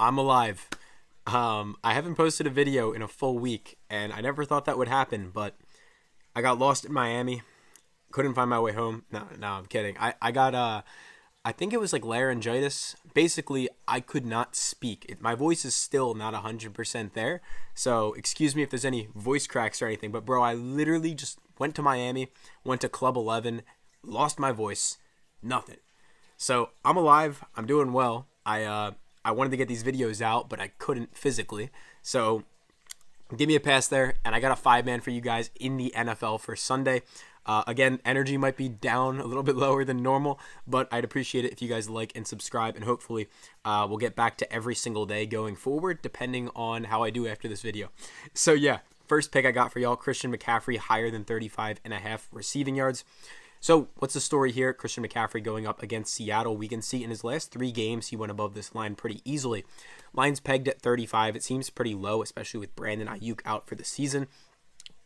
I'm alive. I haven't posted a video in a full week, and I never thought that would happen, but I got lost in Miami. Couldn't find my way home. No, I'm kidding. I got, I think it was like laryngitis. Basically, I could not speak. My voice is still not 100% there, so excuse me if there's any voice cracks or anything, but bro, I literally just went to Miami, went to Club 11, lost my voice, nothing. So I'm alive. I'm doing well. I wanted to get these videos out, but I couldn't physically. So give me a pass there. And I got a 5-man for you guys in the NFL for Sunday. Again, energy might be down a little bit lower than normal, but I'd appreciate it if you guys like and subscribe. And hopefully we'll get back to every single day going forward, depending on how I do after this video. So yeah, first pick I got for y'all, Christian McCaffrey, higher than 35.5 receiving yards. So what's the story here? Christian McCaffrey going up against Seattle. We can see in his last 3 games, he went above this line pretty easily. Line's pegged at 35. It seems pretty low, especially with Brandon Ayuk out for the season.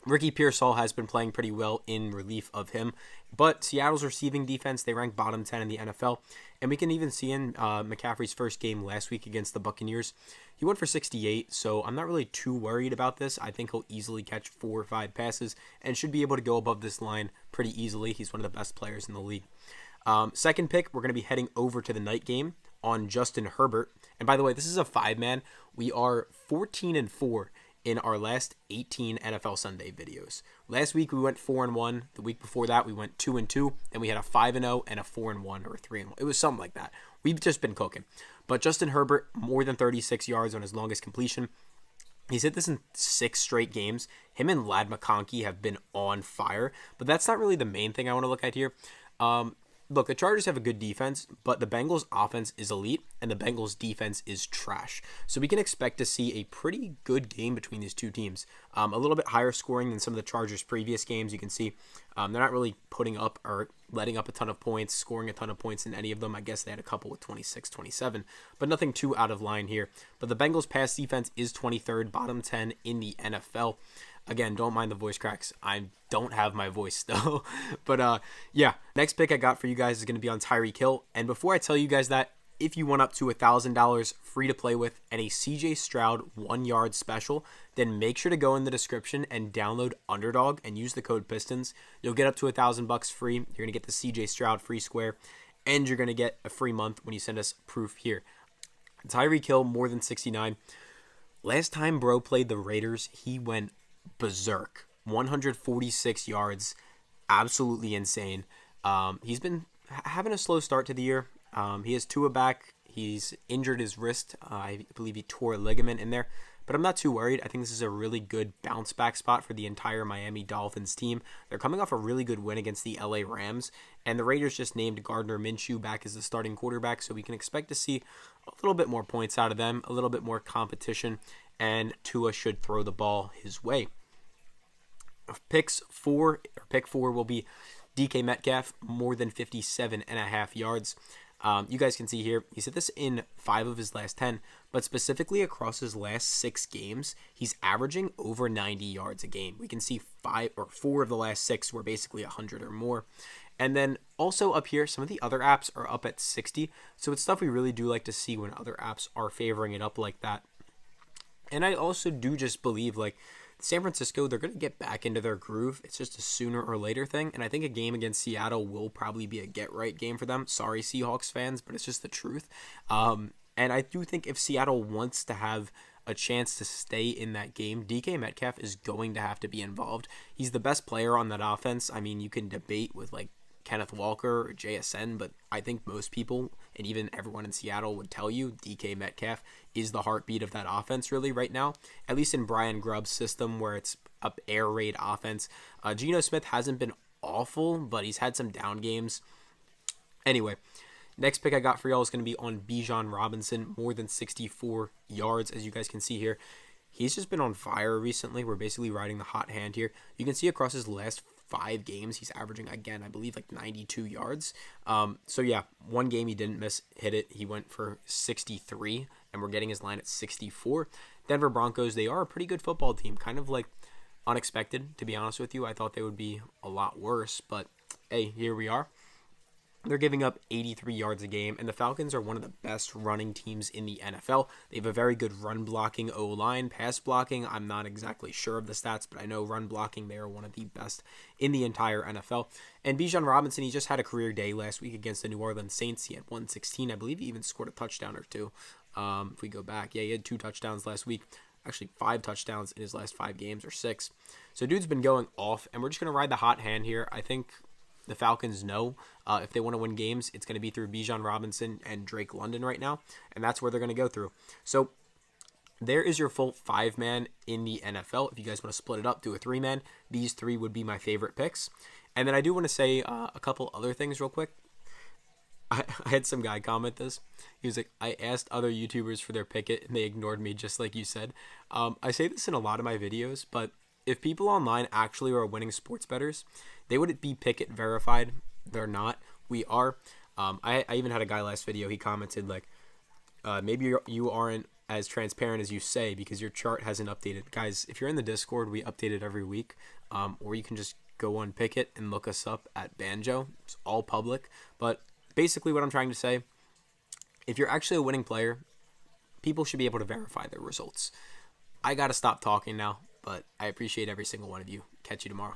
Ricky Pearsall has been playing pretty well in relief of him, but Seattle's receiving defense, they rank bottom 10 in the NFL, and we can even see in McCaffrey's first game last week against the Buccaneers, he went for 68, so I'm not really too worried about this. I think he'll easily catch 4 or 5 passes and should be able to go above this line pretty easily. He's one of the best players in the league. Second pick, we're going to be heading over to the night game on Justin Herbert, and by the way, this is a 5-man. We are 14-4 in our last 18 NFL Sunday videos. Last week we went 4-1. The week before that we went 2-2. Then we had a 5-0 and a 4-1 or a 3-1. It was something like that. We've just been cooking. But Justin Herbert, more than 36 yards on his longest completion. He's hit this in 6 straight games. Him and Lad McConkey have been on fire. But that's not really the main thing I want to look at here. Look, the Chargers have a good defense, but the Bengals' offense is elite, and the Bengals' defense is trash. So we can expect to see a pretty good game between these two teams. A little bit higher scoring than some of the Chargers' previous games. You can see they're not really putting up or letting up a ton of points, scoring a ton of points in any of them. I guess they had a couple with 26, 27, but nothing too out of line here. But the Bengals' pass defense is 23rd, bottom 10 in the NFL. Again, don't mind the voice cracks. I don't have my voice still. But yeah, next pick I got for you guys is going to be on Tyreek Hill. And before I tell you guys that, if you want up to $1,000 free to play with and a CJ Stroud 1-yard special, then make sure to go in the description and download Underdog and use the code Pistons. You'll get up to $1,000 free. You're going to get the CJ Stroud free square, and you're going to get a free month when you send us proof here. Tyreek Hill, more than 69. Last time bro played the Raiders, he went berserk. 146 yards, absolutely insane. He's been having a slow start to the year. He has Tua back. He's injured his wrist. I believe he tore a ligament in there, but I'm not too worried. I think this is a really good bounce back spot for the entire Miami Dolphins team. They're coming off a really good win against the LA Rams, and the Raiders just named Gardner Minshew back as the starting quarterback, so we can expect to see a little bit more points out of them, a little bit more competition, and Tua should throw the ball his way. Pick 4 will be DK Metcalf, more than 57.5 yards. You guys can see here, he's hit this in 5 of his last 10, but specifically across his last 6 games, he's averaging over 90 yards a game. We can see 4 of the last 6 were basically 100 or more. And then also up here, some of the other apps are up at 60, so it's stuff we really do like to see when other apps are favoring it up like that. And I also do just believe, like, San Francisco, they're going to get back into their groove. It's just a sooner or later thing. And I think a game against Seattle will probably be a get-right game for them. Sorry, Seahawks fans, but it's just the truth. And I do think if Seattle wants to have a chance to stay in that game, DK Metcalf is going to have to be involved. He's the best player on that offense. I mean, you can debate with, like, Kenneth Walker or JSN, but I think most people and even everyone in Seattle would tell you DK Metcalf is the heartbeat of that offense really right now, at least in Brian Grubb's system where it's up air raid offense. Geno Smith hasn't been awful, but he's had some down games. Anyway, next pick I got for y'all is going to be on Bijan Robinson, more than 64 yards, as you guys can see here. He's just been on fire recently. We're basically riding the hot hand here. You can see across his last 5 games, he's averaging, again, I believe, like 92 yards. So, yeah, one game he didn't hit it. He went for 63, and we're getting his line at 64. Denver Broncos, they are a pretty good football team, kind of like unexpected, to be honest with you. I thought they would be a lot worse, but, hey, here we are. They're giving up 83 yards a game, and the Falcons are one of the best running teams in the NFL. They have a very good run blocking O-line. Pass blocking, I'm not exactly sure of the stats, but I know run blocking, they are one of the best in the entire NFL. And Bijan Robinson, he just had a career day last week against the New Orleans Saints. He had 116. I believe he even scored a touchdown or two. If we go back, yeah, he had 2 touchdowns last week. Actually, 5 touchdowns in his last 5 games, or 6. So dude's been going off, and we're just going to ride the hot hand here. I think the Falcons know if they want to win games, it's going to be through Bijan Robinson and Drake London right now, and that's where they're going to go through. So there is your full 5-man in the NFL. If you guys want to split it up, do a 3-man. These 3 would be my favorite picks. And then I do want to say a couple other things real quick. I had some guy comment this. He was like, I asked other YouTubers for their picket, and they ignored me, just like you said. I say this in a lot of my videos, but if people online actually are winning sports bettors, they wouldn't be Pickett verified. They're not. We are. I even had a guy last video. He commented like, maybe you aren't as transparent as you say because your chart hasn't updated. Guys, if you're in the Discord, we update it every week. Or you can just go on Pickett and look us up at Banjo. It's all public. But basically what I'm trying to say, if you're actually a winning player, people should be able to verify their results. I got to stop talking now, but I appreciate every single one of you. Catch you tomorrow.